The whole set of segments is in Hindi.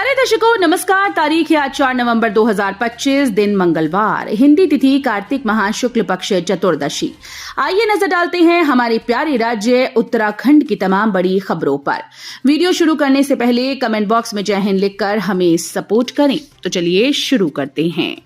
प्यारे दर्शकों नमस्कार। तारीख है आज 4 नवंबर 2025, दिन मंगलवार, हिंदी तिथि कार्तिक माह शुक्ल पक्ष चतुर्दशी। आइए नजर डालते हैं हमारे प्यारे राज्य उत्तराखंड की तमाम बड़ी खबरों पर। वीडियो शुरू करने से पहले कमेंट बॉक्स में जय हिंद लिखकर हमें सपोर्ट करें। तो चलिए शुरू करते हैं।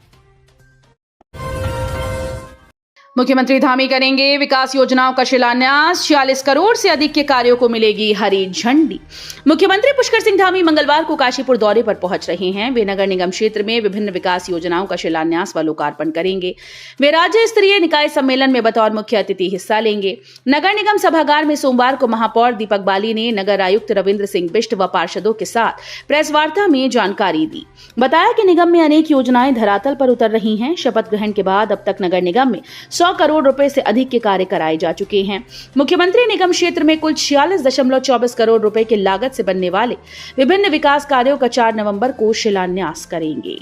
मुख्यमंत्री धामी करेंगे विकास योजनाओं का शिलान्यास, 46 करोड़ से अधिक के कार्यों को मिलेगी हरी झंडी। मुख्यमंत्री पुष्कर सिंह धामी मंगलवार को काशीपुर दौरे पर पहुंच रहे हैं। वे नगर निगम क्षेत्र में विभिन्न विकास योजनाओं का शिलान्यास व लोकार्पण करेंगे। वे राज्य स्तरीय निकाय सम्मेलन में बतौर मुख्य अतिथि हिस्सा लेंगे। नगर निगम सभागार में सोमवार को महापौर दीपक बाली ने नगर आयुक्त रविंद्र सिंह बिष्ट व पार्षदों के साथ प्रेस वार्ता में जानकारी दी। बताया कि निगम में अनेक योजनाएं धरातल पर उतर रही हैं। शपथ ग्रहण के बाद अब तक नगर निगम में 100 करोड़ रुपए से अधिक के कार्य कराए जा चुके हैं। मुख्यमंत्री निगम क्षेत्र में कुल 46.24 करोड़ रुपए की लागत से बनने वाले विभिन्न विकास कार्यों का 4 नवंबर को शिलान्यास करेंगे।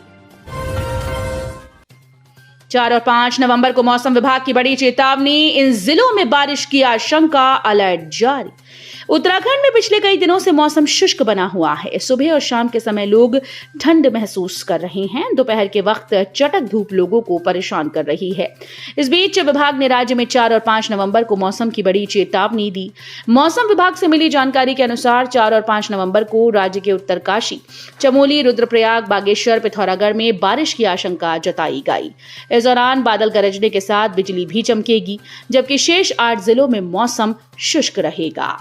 4 और 5 नवंबर को मौसम विभाग की बड़ी चेतावनी, इन जिलों में बारिश की आशंका, अलर्ट जारी। उत्तराखंड में पिछले कई दिनों से मौसम शुष्क बना हुआ है। सुबह और शाम के समय लोग ठंड महसूस कर रहे हैं। दोपहर के वक्त चटक धूप लोगों को परेशान कर रही है। इस बीच विभाग ने राज्य में 4 और 5 नवंबर को मौसम की बड़ी चेतावनी दी। मौसम विभाग से मिली जानकारी के अनुसार 4 और 5 नवंबर को राज्य के उत्तरकाशी, चमोली, रुद्रप्रयाग, बागेश्वर, पिथौरागढ़ में बारिश की आशंका जताई गई। इस दौरान बादल गरजने के साथ बिजली भी चमकेगी, जबकि शेष 8 जिलों में मौसम शुष्क रहेगा।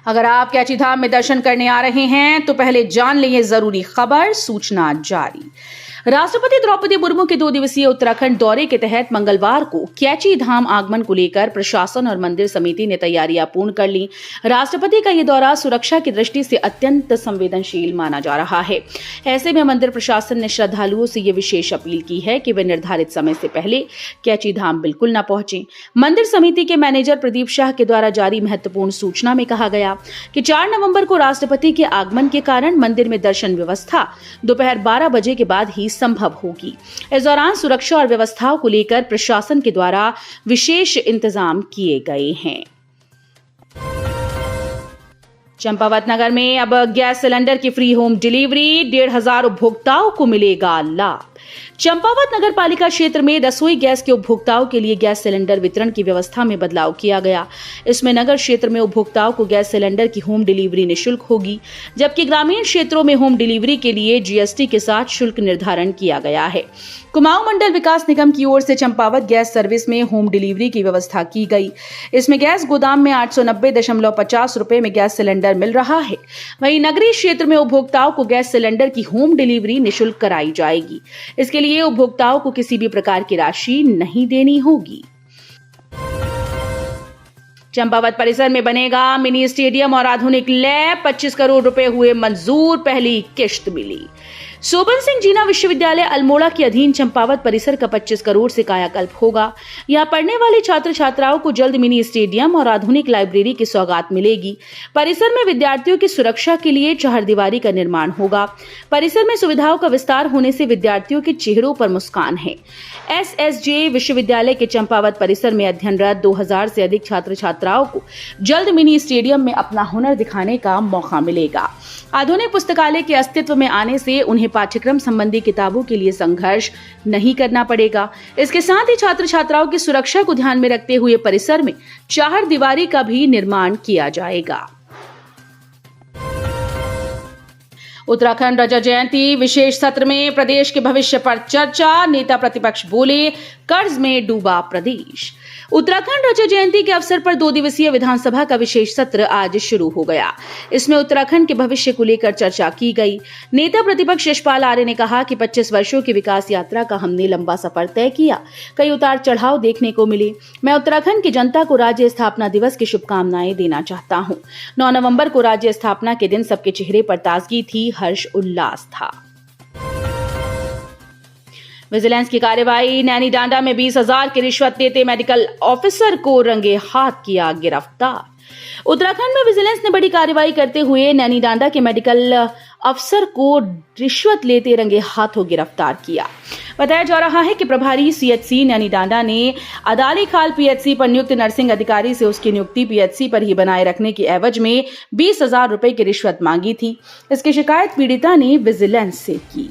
अगर आप कैची धाम में दर्शन करने आ रहे हैं तो पहले जान लें ये जरूरी खबर, सूचना जारी। राष्ट्रपति द्रौपदी मुर्मू के 2 दिवसीय उत्तराखंड दौरे के तहत मंगलवार को कैची धाम आगमन को लेकर प्रशासन और मंदिर समिति ने तैयारियां पूर्ण कर ली। राष्ट्रपति का ये दौरा सुरक्षा की दृष्टि से अत्यंत संवेदनशील माना जा रहा है। ऐसे में मंदिर प्रशासन ने श्रद्धालुओं से ये विशेष अपील की है कि वे निर्धारित समय से पहले कैची धाम बिल्कुल न पहुंचे। मंदिर समिति के मैनेजर प्रदीप शाह के द्वारा जारी महत्वपूर्ण सूचना में कहा गया कि 4 नवंबर को राष्ट्रपति के आगमन के कारण मंदिर में दर्शन व्यवस्था दोपहर 12 बजे के बाद ही संभव होगी। इस दौरान सुरक्षा और व्यवस्थाओं को लेकर प्रशासन के द्वारा विशेष इंतजाम किए गए हैं। चंपावत नगर में अब गैस सिलेंडर की फ्री होम डिलीवरी, 1,500 उपभोक्ताओं को मिलेगा लाभ। चंपावत नगर पालिका क्षेत्र में रसोई गैस के उपभोक्ताओं के लिए गैस सिलेंडर वितरण की व्यवस्था में बदलाव किया गया। इसमें नगर क्षेत्र में उपभोक्ताओं को गैस सिलेंडर की होम डिलीवरी निःशुल्क होगी, जबकि ग्रामीण क्षेत्रों में होम डिलीवरी के लिए जीएसटी के साथ शुल्क निर्धारण किया गया है। कुमाऊं मंडल विकास निगम की ओर से चंपावत गैस सर्विस में होम डिलीवरी की व्यवस्था की गई। इसमें गैस गोदाम में 890.50 रुपए में गैस सिलेंडर मिल रहा है। वहीं नगरीय क्षेत्र में उपभोक्ताओं को गैस सिलेंडर की होम डिलीवरी निःशुल्क कराई जाएगी। इसके लिए उपभोक्ताओं को किसी भी प्रकार की राशि नहीं देनी होगी। चंपावत परिसर में बनेगा मिनी स्टेडियम और आधुनिक लैब, 25 करोड़ रुपए हुए मंजूर, पहली किश्त मिली। सोबन सिंह जीना विश्वविद्यालय अल्मोड़ा के अधीन चंपावत परिसर का 25 करोड़ से कायाकल्प होगा। यहां पढ़ने वाले छात्र छात्राओं को जल्द मिनी स्टेडियम और आधुनिक लाइब्रेरी की सौगात मिलेगी। परिसर में विद्यार्थियों की सुरक्षा के लिए चहारदीवारी का निर्माण होगा। परिसर में सुविधाओं का विस्तार होने से विद्यार्थियों के चेहरों पर मुस्कान है। एसएसजे विश्वविद्यालय के चंपावत परिसर में अध्ययनरत 2000 से अधिक छात्र छात्राओं को जल्द मिनी स्टेडियम में अपना हुनर दिखाने का मौका मिलेगा। आधुनिक पुस्तकालय के अस्तित्व में आने से उन्हें पाठ्यक्रम संबंधी किताबों के लिए संघर्ष नहीं करना पड़ेगा। इसके साथ ही छात्र छात्राओं की सुरक्षा को ध्यान में रखते हुए परिसर में चहारदीवारी का भी निर्माण किया जाएगा। उत्तराखंड रजत जयंती विशेष सत्र में प्रदेश के भविष्य पर चर्चा, नेता प्रतिपक्ष बोले कर्ज में डूबा प्रदेश। उत्तराखंड रजत जयंती के अवसर पर 2 दिवसीय विधानसभा का विशेष सत्र आज शुरू हो गया। इसमें उत्तराखंड के भविष्य को लेकर चर्चा की गई। नेता प्रतिपक्ष यशपाल आर्य ने कहा कि 25 वर्षों की विकास यात्रा का हमने लंबा सफर तय किया, कई उतार चढ़ाव देखने को मिले। मैं उत्तराखंड की जनता को राज्य स्थापना दिवस की शुभकामनाएं देना चाहता हूँ। 9 नवंबर को राज्य स्थापना के दिन सबके चेहरे पर ताजगी थी, हर्ष उल्लास था। विजिलेंस की कार्रवाई, नैनीडांडा में 20,000 की रिश्वत देते मेडिकल ऑफिसर को रंगे हाथ किया गिरफ्तार। उत्तराखंड में विजिलेंस ने बड़ी कार्रवाई करते हुए नैनीडांडा के मेडिकल अफसर को रिश्वत लेते रंगे हाथों गिरफ्तार किया। बताया जा रहा है कि प्रभारी सीएचसी नैनीडांडा ने अदाली खाल पीएचसी पर नियुक्त नर्सिंग अधिकारी से उसकी नियुक्ति पीएचसी पर ही बनाए रखने की एवज में 20,000 रुपए की रिश्वत मांगी थी। इसकी शिकायत पीड़िता ने विजिलेंस से की।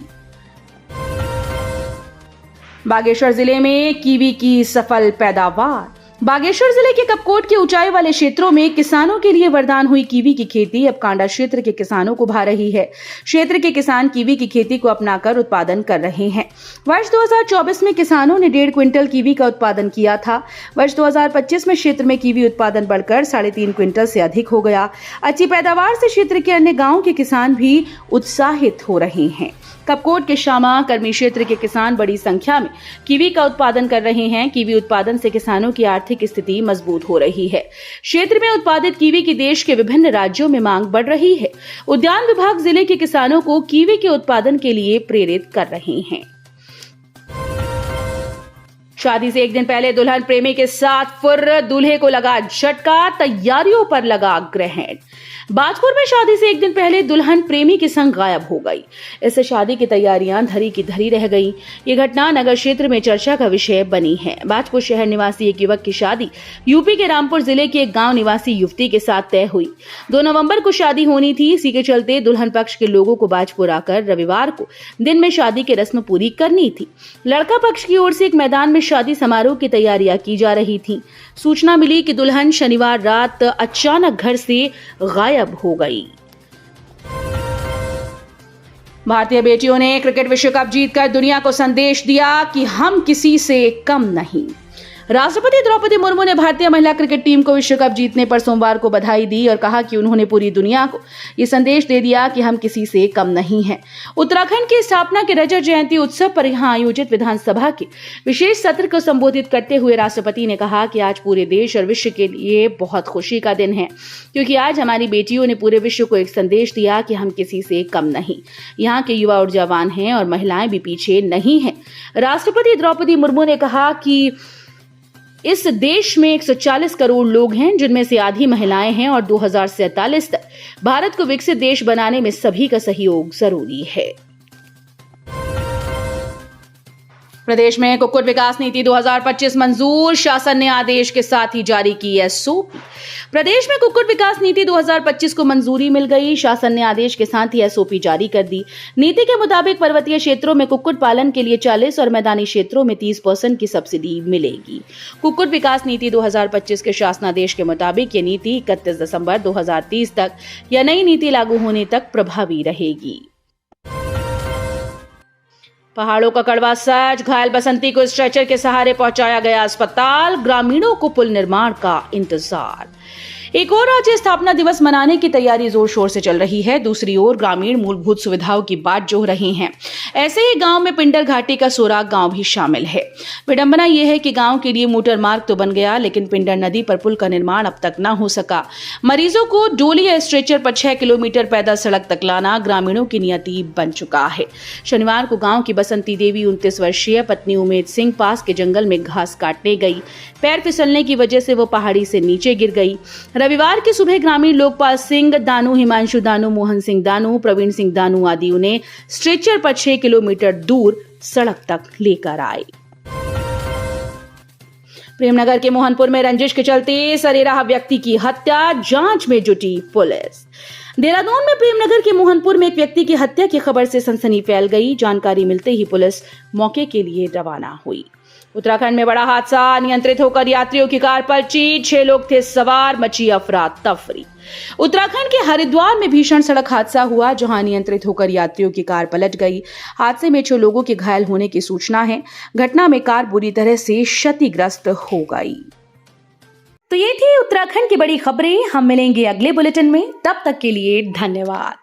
बागेश्वर जिले में कीवी की सफल पैदावार। बागेश्वर जिले के कपकोट के ऊंचाई वाले क्षेत्रों में किसानों के लिए वरदान हुई कीवी की खेती अब कांडा क्षेत्र के किसानों को भा रही है। क्षेत्र के किसान कीवी की खेती को अपनाकर उत्पादन कर रहे हैं। वर्ष 2024 में किसानों ने 1.5 क्विंटल कीवी का उत्पादन किया था। वर्ष 2025 में क्षेत्र में कीवी उत्पादन बढ़कर 3.5 क्विंटल से अधिक हो गया। अच्छी पैदावार से क्षेत्र के अन्य गाँव के किसान भी उत्साहित हो रहे हैं। कपकोट के श्यामा कर्मी क्षेत्र के किसान बड़ी संख्या में कीवी का उत्पादन कर रहे हैं। कीवी उत्पादन से किसानों की आर्थिक स्थिति मजबूत हो रही है। क्षेत्र में उत्पादित कीवी की देश के विभिन्न राज्यों में मांग बढ़ रही है। उद्यान विभाग जिले के किसानों को कीवी के उत्पादन के लिए प्रेरित कर रहे हैं। शादी से एक दिन पहले दुल्हन प्रेमी के साथ फुर्र, दूल्हे को लगा झटका, तैयारियों पर लगा ग्रहण। बाजपुर में शादी से एक दिन पहले दुल्हन प्रेमी के संग गायब हो गई। इससे शादी की तैयारियां धरी की धरी रह गई। ये घटना नगर क्षेत्र में चर्चा का विषय बनी है। बाजपुर शहर निवासी एक युवक की शादी यूपी के रामपुर जिले के एक गांव निवासी युवती के साथ तय हुई। 2 नवंबर को शादी होनी थी। इसी के चलते दुल्हन पक्ष के लोगों को बाजपुर आकर रविवार को दिन में शादी की रस्म पूरी करनी थी। लड़का पक्ष की ओर से एक मैदान में शादी समारोह की तैयारियां की जा रही थी। सूचना मिली कि दुल्हन शनिवार रात अचानक घर से गायब हो गई। भारतीय बेटियों ने क्रिकेट विश्व कप जीतकर दुनिया को संदेश दिया कि हम किसी से कम नहीं। राष्ट्रपति द्रौपदी मुर्मू ने भारतीय महिला क्रिकेट टीम को विश्व कप जीतने पर सोमवार को बधाई दी और कहा कि उन्होंने पूरी दुनिया को ये संदेश दे दिया कि हम किसी से कम नहीं हैं। उत्तराखंड की स्थापना के रजत जयंती उत्सव पर यहां आयोजित विधानसभा के विशेष सत्र को संबोधित करते हुए राष्ट्रपति ने कहा कि आज पूरे देश और विश्व के लिए बहुत खुशी का दिन है, क्योंकि आज हमारी बेटियों ने पूरे विश्व को एक संदेश दिया कि हम किसी से कम नहीं। यहाँ के युवा ऊर्जावान हैं और महिलाएं भी पीछे नहीं हैं। राष्ट्रपति द्रौपदी मुर्मू ने कहा कि इस देश में 140 करोड़ लोग हैं, जिनमें से आधी महिलाएं हैं और 2047 तक भारत को विकसित देश बनाने में सभी का सहयोग जरूरी है। प्रदेश में कुक्कुट विकास नीति 2025 मंजूर, शासन ने आदेश के साथ ही जारी की एसओपी। प्रदेश में कुक्कुट विकास नीति 2025 को मंजूरी मिल गई। शासन ने आदेश के साथ ही एसओपी जारी कर दी। नीति के मुताबिक पर्वतीय क्षेत्रों में कुक्कुट पालन के लिए 40 और मैदानी क्षेत्रों में 30% की सब्सिडी मिलेगी। कुक्कुट विकास नीति 2025 के शासनादेश के मुताबिक ये नीति 31 दिसंबर 2030 तक या नई नीति लागू होने तक प्रभावी रहेगी। पहाड़ों का कड़वा सच, घायल बसंती को स्ट्रेचर के सहारे पहुंचाया गया अस्पताल। ग्रामीणों को पुल निर्माण का इंतजार। एक ओर राज्य स्थापना दिवस मनाने की तैयारी जोर शोर से चल रही है, दूसरी ओर ग्रामीण मूलभूत सुविधाओं की बाट जोह रहे हैं। ऐसे ही गांव में पिंडर घाटी का सोराग गांव भी शामिल है। विडंबना यह है कि गांव के लिए मोटर मार्ग तो बन गया, लेकिन पिंडर नदी पर पुल का निर्माण अब तक न हो सका। मरीजों को डोली या स्ट्रेचर पर 6 किलोमीटर पैदल सड़क तक लाना ग्रामीणों की नियति बन चुका है। शनिवार को गांव की बसंती देवी 29 वर्षीय पत्नी उमेद सिंह पास के जंगल में घास काटने गई। पैर फिसलने की वजह से वो पहाड़ी से नीचे गिर गई। रविवार की सुबह ग्रामीण लोकपाल सिंह दानू, हिमांशु दानू, मोहन सिंह दानू, प्रवीण सिंह दानू आदि उन्हें स्ट्रेचर पर 6 किलोमीटर दूर सड़क तक लेकर आए। प्रेमनगर के मोहनपुर में रंजिश के चलते सरेराह व्यक्ति की हत्या, जांच में जुटी पुलिस। देहरादून में प्रेमनगर के मोहनपुर में एक व्यक्ति की हत्या की खबर से सनसनी फैल गई। जानकारी मिलते ही पुलिस मौके के लिए रवाना हुई। उत्तराखंड में बड़ा हादसा, अनियंत्रित होकर यात्रियों की कार पलटी, 6 लोग थे सवार, मची अफरा तफरी। उत्तराखंड के हरिद्वार में भीषण सड़क हादसा हुआ, जहां अनियंत्रित होकर यात्रियों की कार पलट गई। हादसे में 6 लोगों के घायल होने की सूचना है। घटना में कार बुरी तरह से क्षतिग्रस्त हो गई। तो ये थी उत्तराखंड की बड़ी खबरें। हम मिलेंगे अगले बुलेटिन में, तब तक के लिए धन्यवाद।